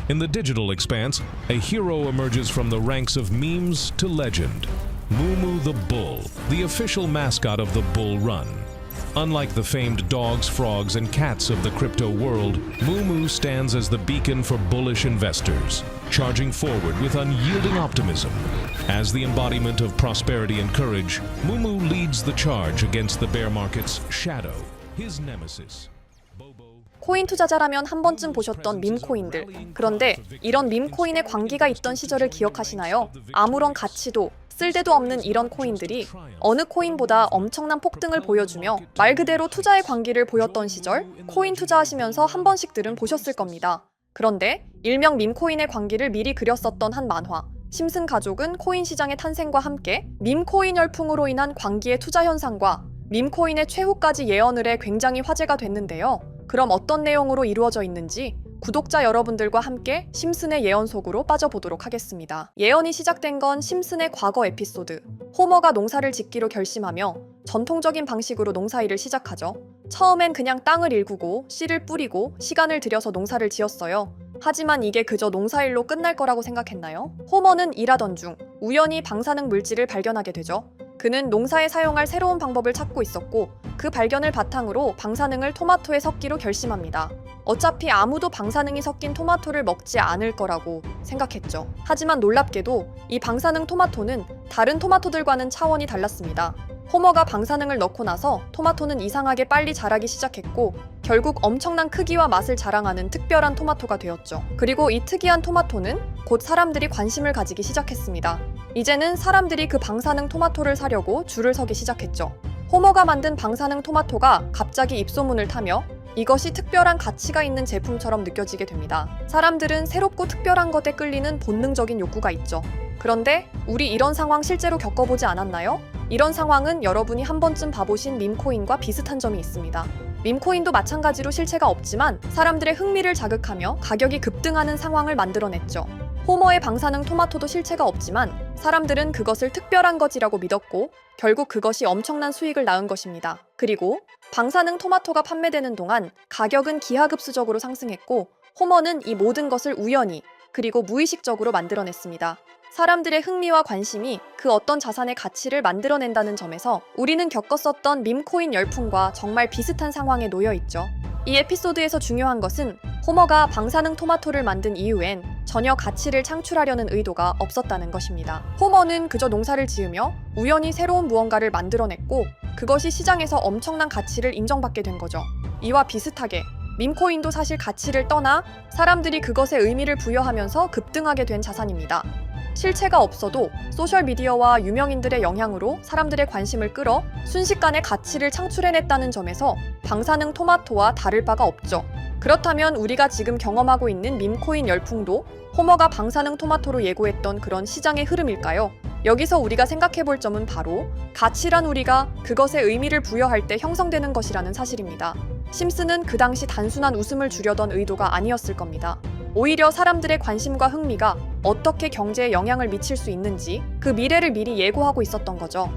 In the digital expanse, a hero emerges from the ranks of memes to legend. Moo the Bull, the official mascot of the Bull Run. Unlike the famed dogs, frogs, and cats of the crypto world, Moo stands as the beacon for bullish investors, charging forward with unyielding optimism. As the embodiment of prosperity and courage, Moo leads the charge against the bear market's shadow, his nemesis. 코인 투자자라면 한 번쯤 보셨던 밈코인들. 그런데 이런 밈코인의 광기가 있던 시절을 기억하시나요? 아무런 가치도 쓸데도 없는 이런 코인들이 어느 코인보다 엄청난 폭등을 보여주며 말 그대로 투자의 광기를 보였던 시절, 코인 투자하시면서 한 번씩들은 보셨을 겁니다. 그런데 일명 밈코인의 광기를 미리 그렸었던 한 만화, 심슨 가족은 코인 시장의 탄생과 함께 밈코인 열풍으로 인한 광기의 투자 현상과 밈코인의 최후까지 예언을 해 굉장히 화제가 됐는데요. 그럼 어떤 내용으로 이루어져 있는지 구독자 여러분들과 함께 심슨의 예언 속으로 빠져보도록 하겠습니다. 예언이 시작된 건 심슨의 과거 에피소드. 호머가 농사를 짓기로 결심하며 전통적인 방식으로 농사일을 시작하죠. 처음엔 그냥 땅을 일구고 씨를 뿌리고 시간을 들여서 농사를 지었어요. 하지만 이게 그저 농사일로 끝날 거라고 생각했나요? 호머는 일하던 중 우연히 방사능 물질을 발견하게 되죠. 그는 농사에 사용할 새로운 방법을 찾고 있었고 그 발견을 바탕으로 방사능을 토마토에 섞기로 결심합니다. 어차피 아무도 방사능이 섞인 토마토를 먹지 않을 거라고 생각했죠. 하지만 놀랍게도 이 방사능 토마토는 다른 토마토들과는 차원이 달랐습니다. 호머가 방사능을 넣고 나서 토마토는 이상하게 빨리 자라기 시작했고 결국 엄청난 크기와 맛을 자랑하는 특별한 토마토가 되었죠. 그리고 이 특이한 토마토는 곧 사람들이 관심을 가지기 시작했습니다. 이제는 사람들이 그 방사능 토마토를 사려고 줄을 서기 시작했죠. 호머가 만든 방사능 토마토가 갑자기 입소문을 타며 이것이 특별한 가치가 있는 제품처럼 느껴지게 됩니다. 사람들은 새롭고 특별한 것에 끌리는 본능적인 욕구가 있죠. 그런데 우리 이런 상황 실제로 겪어보지 않았나요? 이런 상황은 여러분이 한 번쯤 봐보신 밈코인과 비슷한 점이 있습니다. 밈코인도 마찬가지로 실체가 없지만 사람들의 흥미를 자극하며 가격이 급등하는 상황을 만들어냈죠. 호머의 방사능 토마토도 실체가 없지만 사람들은 그것을 특별한 것이라고 믿었고 결국 그것이 엄청난 수익을 낳은 것입니다. 그리고 방사능 토마토가 판매되는 동안 가격은 기하급수적으로 상승했고 호머는 이 모든 것을 우연히 그리고 무의식적으로 만들어냈습니다. 사람들의 흥미와 관심이 그 어떤 자산의 가치를 만들어낸다는 점에서 우리는 겪었었던 밈코인 열풍과 정말 비슷한 상황에 놓여 있죠. 이 에피소드에서 중요한 것은 호머가 방사능 토마토를 만든 이후엔 전혀 가치를 창출하려는 의도가 없었다는 것입니다. 호머는 그저 농사를 지으며 우연히 새로운 무언가를 만들어냈고 그것이 시장에서 엄청난 가치를 인정받게 된 거죠. 이와 비슷하게 밈코인도 사실 가치를 떠나 사람들이 그것에 의미를 부여하면서 급등하게 된 자산입니다. 실체가 없어도 소셜미디어와 유명인들의 영향으로 사람들의 관심을 끌어 순식간에 가치를 창출해냈다는 점에서 방사능 토마토와 다를 바가 없죠. 그렇다면 우리가 지금 경험하고 있는 밈코인 열풍도 호머가 방사능 토마토로 예고했던 그런 시장의 흐름일까요? 여기서 우리가 생각해볼 점은 바로 가치란 우리가 그것에 의미를 부여할 때 형성되는 것이라는 사실입니다. 심슨은 그 당시 단순한 웃음을 주려던 의도가 아니었을 겁니다. 오히려 사람들의 관심과 흥미가 어떻게 경제에 영향을 미칠 수 있는지 그 미래를 미리 예고하고 있었던 거죠.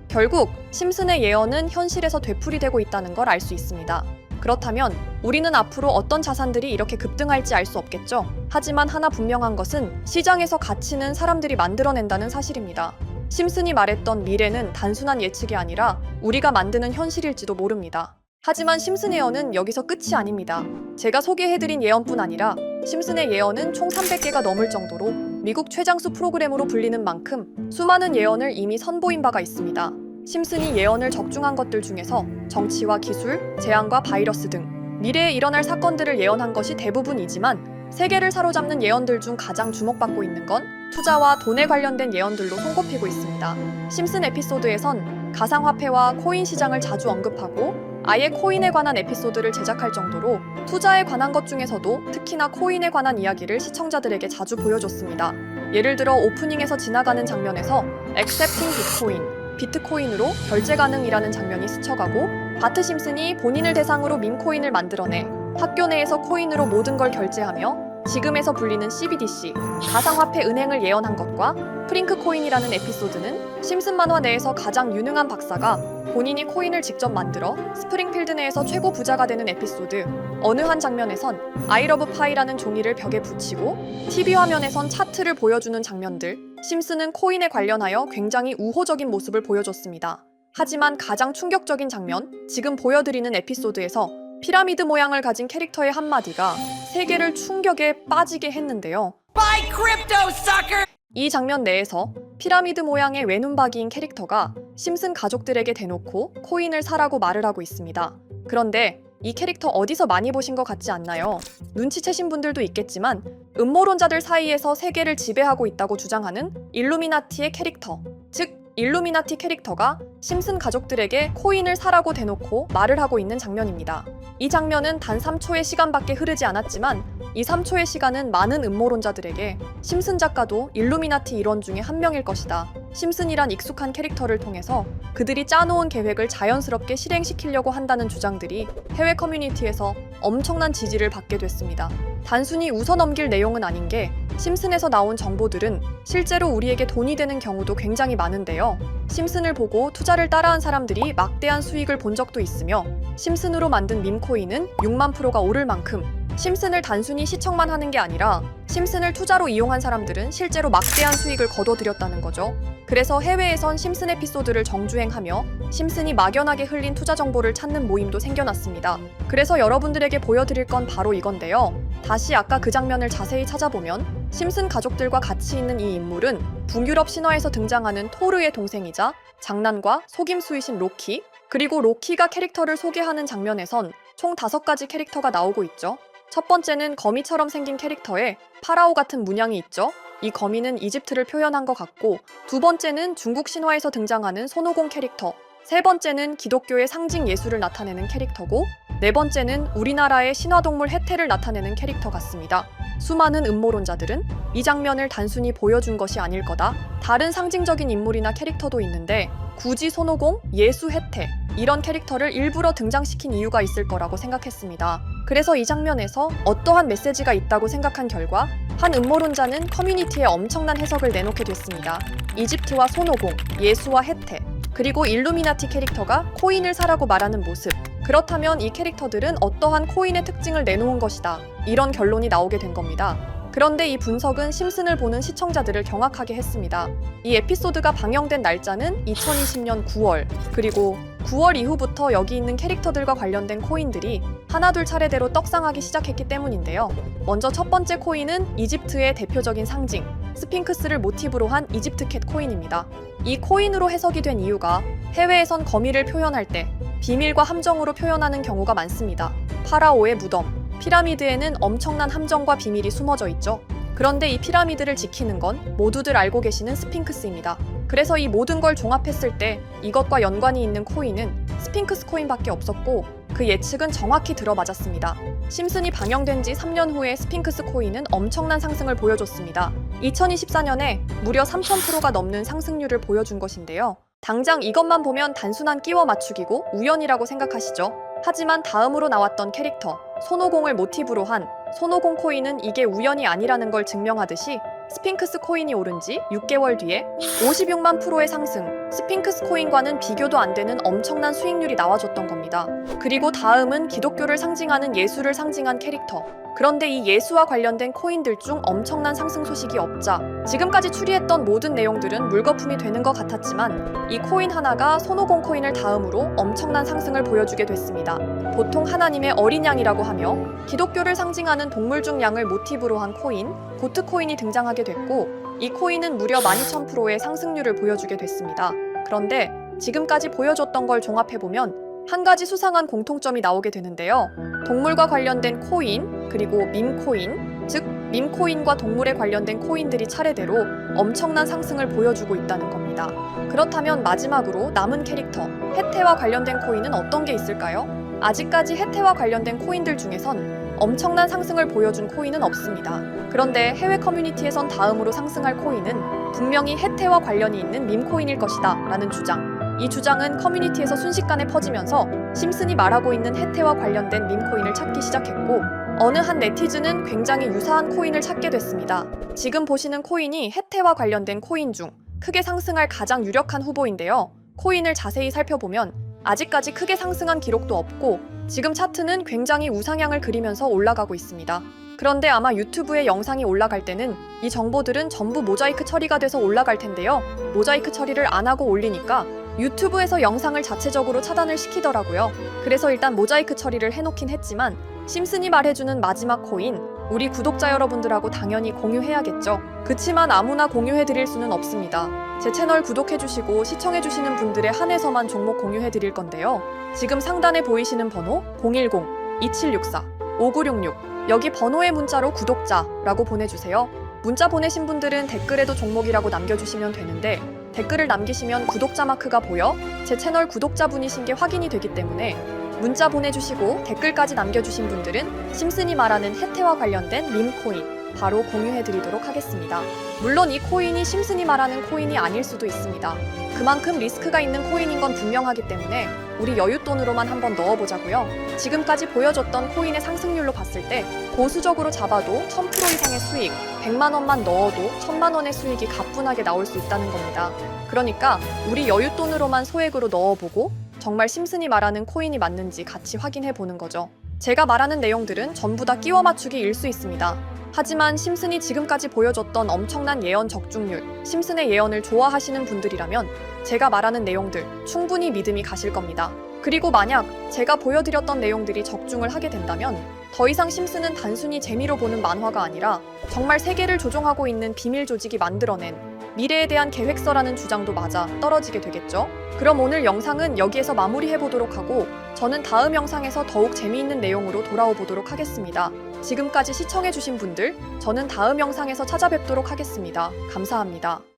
결국 심슨의 예언은 현실에서 되풀이되고 있다는 걸 알 수 있습니다. 그렇다면 우리는 앞으로 어떤 자산들이 이렇게 급등할지 알 수 없겠죠. 하지만 하나 분명한 것은 시장에서 가치는 사람들이 만들어낸다는 사실입니다. 심슨이 말했던 미래는 단순한 예측이 아니라 우리가 만드는 현실일지도 모릅니다. 하지만 심슨 예언은 여기서 끝이 아닙니다. 제가 소개해드린 예언뿐 아니라 심슨의 예언은 총 300개가 넘을 정도로 미국 최장수 프로그램으로 불리는 만큼 수많은 예언을 이미 선보인 바가 있습니다. 심슨이 예언을 적중한 것들 중에서 정치와 기술, 재앙과 바이러스 등 미래에 일어날 사건들을 예언한 것이 대부분이지만 세계를 사로잡는 예언들 중 가장 주목받고 있는 건 투자와 돈에 관련된 예언들로 손꼽히고 있습니다. 심슨 에피소드에선 가상화폐와 코인 시장을 자주 언급하고 아예 코인에 관한 에피소드를 제작할 정도로 투자에 관한 것 중에서도 특히나 코인에 관한 이야기를 시청자들에게 자주 보여줬습니다. 예를 들어 오프닝에서 지나가는 장면에서 Accepting Bitcoin, 비트코인으로 결제 가능이라는 장면이 스쳐가고 바트 심슨이 본인을 대상으로 밈코인을 만들어내 학교 내에서 코인으로 모든 걸 결제하며 지금에서 불리는 CBDC, 가상화폐 은행을 예언한 것과 프링크 코인이라는 에피소드는 심슨 만화 내에서 가장 유능한 박사가 본인이 코인을 직접 만들어 스프링필드 내에서 최고 부자가 되는 에피소드, 어느 한 장면에선 I love pie라는 종이를 벽에 붙이고 TV 화면에선 차트를 보여주는 장면들, 심슨은 코인에 관련하여 굉장히 우호적인 모습을 보여줬습니다. 하지만 가장 충격적인 장면, 지금 보여드리는 에피소드에서 피라미드 모양을 가진 캐릭터의 한마디가 세계를 충격에 빠지게 했는데요. Buy crypto, sucker! 이 장면 내에서 피라미드 모양의 외눈박이인 캐릭터가 심슨 가족들에게 대놓고 코인을 사라고 말을 하고 있습니다. 그런데 이 캐릭터 어디서 많이 보신 것 같지 않나요? 눈치채신 분들도 있겠지만 음모론자들 사이에서 세계를 지배하고 있다고 주장하는 일루미나티의 캐릭터, 즉 일루미나티 캐릭터가 심슨 가족들에게 코인을 사라고 대놓고 말을 하고 있는 장면입니다. 이 장면은 단 3초의 시간밖에 흐르지 않았지만 이 3초의 시간은 많은 음모론자들에게 심슨 작가도 일루미나티 일원 중에 한 명일 것이다. 심슨이란 익숙한 캐릭터를 통해서 그들이 짜놓은 계획을 자연스럽게 실행시키려고 한다는 주장들이 해외 커뮤니티에서 엄청난 지지를 받게 됐습니다. 단순히 웃어넘길 내용은 아닌 게 심슨에서 나온 정보들은 실제로 우리에게 돈이 되는 경우도 굉장히 많은데요. 심슨을 보고 투자를 따라한 사람들이 막대한 수익을 본 적도 있으며 심슨으로 만든 밈코인은 6만 프로가 오를 만큼 심슨을 단순히 시청만 하는 게 아니라 심슨을 투자로 이용한 사람들은 실제로 막대한 수익을 거둬들였다는 거죠. 그래서 해외에선 심슨 에피소드를 정주행하며 심슨이 막연하게 흘린 투자 정보를 찾는 모임도 생겨났습니다. 그래서 여러분들에게 보여드릴 건 바로 이건데요. 다시 아까 그 장면을 자세히 찾아보면 심슨 가족들과 같이 있는 이 인물은 북유럽 신화에서 등장하는 토르의 동생이자 장난과 속임수이신 로키, 그리고 로키가 캐릭터를 소개하는 장면에선 총 5가지 캐릭터가 나오고 있죠. 첫 번째는 거미처럼 생긴 캐릭터에 파라오 같은 문양이 있죠. 이 거미는 이집트를 표현한 것 같고, 두 번째는 중국 신화에서 등장하는 손오공 캐릭터, 세 번째는 기독교의 상징 예수를 나타내는 캐릭터고, 네 번째는 우리나라의 신화동물 해태를 나타내는 캐릭터 같습니다. 수많은 음모론자들은 이 장면을 단순히 보여준 것이 아닐 거다, 다른 상징적인 인물이나 캐릭터도 있는데 굳이 손오공, 예수, 해태 이런 캐릭터를 일부러 등장시킨 이유가 있을 거라고 생각했습니다. 그래서 이 장면에서 어떠한 메시지가 있다고 생각한 결과 한 음모론자는 커뮤니티에 엄청난 해석을 내놓게 됐습니다. 이집트와 손오공, 예수와 해태, 그리고 일루미나티 캐릭터가 코인을 사라고 말하는 모습, 그렇다면 이 캐릭터들은 어떠한 코인의 특징을 내놓은 것이다, 이런 결론이 나오게 된 겁니다. 그런데 이 분석은 심슨을 보는 시청자들을 경악하게 했습니다. 이 에피소드가 방영된 날짜는 2020년 9월, 그리고 9월 이후부터 여기 있는 캐릭터들과 관련된 코인들이 하나둘 차례대로 떡상하기 시작했기 때문인데요. 먼저 첫 번째 코인은 이집트의 대표적인 상징, 스핑크스를 모티브로 한 이집트 캣 코인입니다. 이 코인으로 해석이 된 이유가 해외에선 거미를 표현할 때 비밀과 함정으로 표현하는 경우가 많습니다. 파라오의 무덤, 피라미드에는 엄청난 함정과 비밀이 숨어져 있죠. 그런데 이 피라미드를 지키는 건 모두들 알고 계시는 스핑크스입니다. 그래서 이 모든 걸 종합했을 때 이것과 연관이 있는 코인은 스핑크스 코인밖에 없었고 그 예측은 정확히 들어맞았습니다. 심슨이 방영된 지 3년 후에 스핑크스 코인은 엄청난 상승을 보여줬습니다. 2024년에 무려 3000%가 넘는 상승률을 보여준 것인데요. 당장 이것만 보면 단순한 끼워 맞추기고 우연이라고 생각하시죠? 하지만 다음으로 나왔던 캐릭터, 손오공을 모티브로 한 손오공 코인은 이게 우연이 아니라는 걸 증명하듯이 스핑크스 코인이 오른 지 6개월 뒤에 56만 프로의 상승, 스핑크스 코인과는 비교도 안 되는 엄청난 수익률이 나와줬던 겁니다. 그리고 다음은 기독교를 상징하는 예수를 상징한 캐릭터. 그런데 이 예수와 관련된 코인들 중 엄청난 상승 소식이 없자 지금까지 추리했던 모든 내용들은 물거품이 되는 것 같았지만 이 코인 하나가 손오공 코인을 다음으로 엄청난 상승을 보여주게 됐습니다. 보통 하나님의 어린 양이라고 하며 기독교를 상징하는 동물 중 양을 모티브로 한 코인, 고트 코인이 등장하게 됐고 이 코인은 무려 12,000%의 상승률을 보여주게 됐습니다. 그런데 지금까지 보여줬던 걸 종합해보면 한 가지 수상한 공통점이 나오게 되는데요. 동물과 관련된 코인, 그리고 밈코인, 즉 밈코인과 동물에 관련된 코인들이 차례대로 엄청난 상승을 보여주고 있다는 겁니다. 그렇다면 마지막으로 남은 캐릭터, 해태와 관련된 코인은 어떤 게 있을까요? 아직까지 해태와 관련된 코인들 중에선 엄청난 상승을 보여준 코인은 없습니다. 그런데 해외 커뮤니티에선 다음으로 상승할 코인은 분명히 해태와 관련이 있는 밈코인일 것이다 라는 주장. 이 주장은 커뮤니티에서 순식간에 퍼지면서 심슨이 말하고 있는 해태와 관련된 밈코인을 찾기 시작했고 어느 한 네티즌은 굉장히 유사한 코인을 찾게 됐습니다. 지금 보시는 코인이 해태와 관련된 코인 중 크게 상승할 가장 유력한 후보인데요. 코인을 자세히 살펴보면 아직까지 크게 상승한 기록도 없고 지금 차트는 굉장히 우상향을 그리면서 올라가고 있습니다. 그런데 아마 유튜브에 영상이 올라갈 때는 이 정보들은 전부 모자이크 처리가 돼서 올라갈 텐데요. 모자이크 처리를 안 하고 올리니까 유튜브에서 영상을 자체적으로 차단을 시키더라고요. 그래서 일단 모자이크 처리를 해놓긴 했지만 심슨이 말해주는 마지막 코인, 우리 구독자 여러분들하고 당연히 공유해야겠죠. 그치만 아무나 공유해드릴 수는 없습니다. 제 채널 구독해주시고 시청해주시는 분들에 한해서만 종목 공유해드릴 건데요. 지금 상단에 보이시는 번호 010-2764-5966 여기 번호의 문자로 구독자라고 보내주세요. 문자 보내신 분들은 댓글에도 종목이라고 남겨주시면 되는데 댓글을 남기시면 구독자 마크가 보여 제 채널 구독자분이신 게 확인이 되기 때문에 문자 보내주시고 댓글까지 남겨주신 분들은 심슨이 말하는 해태와 관련된 밈코인 바로 공유해드리도록 하겠습니다. 물론 이 코인이 심슨이 말하는 코인이 아닐 수도 있습니다. 그만큼 리스크가 있는 코인인 건 분명하기 때문에 우리 여윳돈으로만 한번 넣어보자고요. 지금까지 보여줬던 코인의 상승률로 봤을 때 보수적으로 잡아도 1000% 이상의 수익, 100만 원만 넣어도 1000만 원의 수익이 가뿐하게 나올 수 있다는 겁니다. 그러니까 우리 여윳돈으로만 소액으로 넣어보고 정말 심슨이 말하는 코인이 맞는지 같이 확인해보는 거죠. 제가 말하는 내용들은 전부 다 끼워 맞추기일 수 있습니다. 하지만 심슨이 지금까지 보여줬던 엄청난 예언 적중률, 심슨의 예언을 좋아하시는 분들이라면 제가 말하는 내용들 충분히 믿음이 가실 겁니다. 그리고 만약 제가 보여드렸던 내용들이 적중을 하게 된다면 더 이상 심슨은 단순히 재미로 보는 만화가 아니라 정말 세계를 조종하고 있는 비밀 조직이 만들어낸 미래에 대한 계획서라는 주장도 맞아 떨어지게 되겠죠? 그럼 오늘 영상은 여기에서 마무리해보도록 하고 저는 다음 영상에서 더욱 재미있는 내용으로 돌아오도록 하겠습니다. 지금까지 시청해주신 분들, 저는 다음 영상에서 찾아뵙도록 하겠습니다. 감사합니다.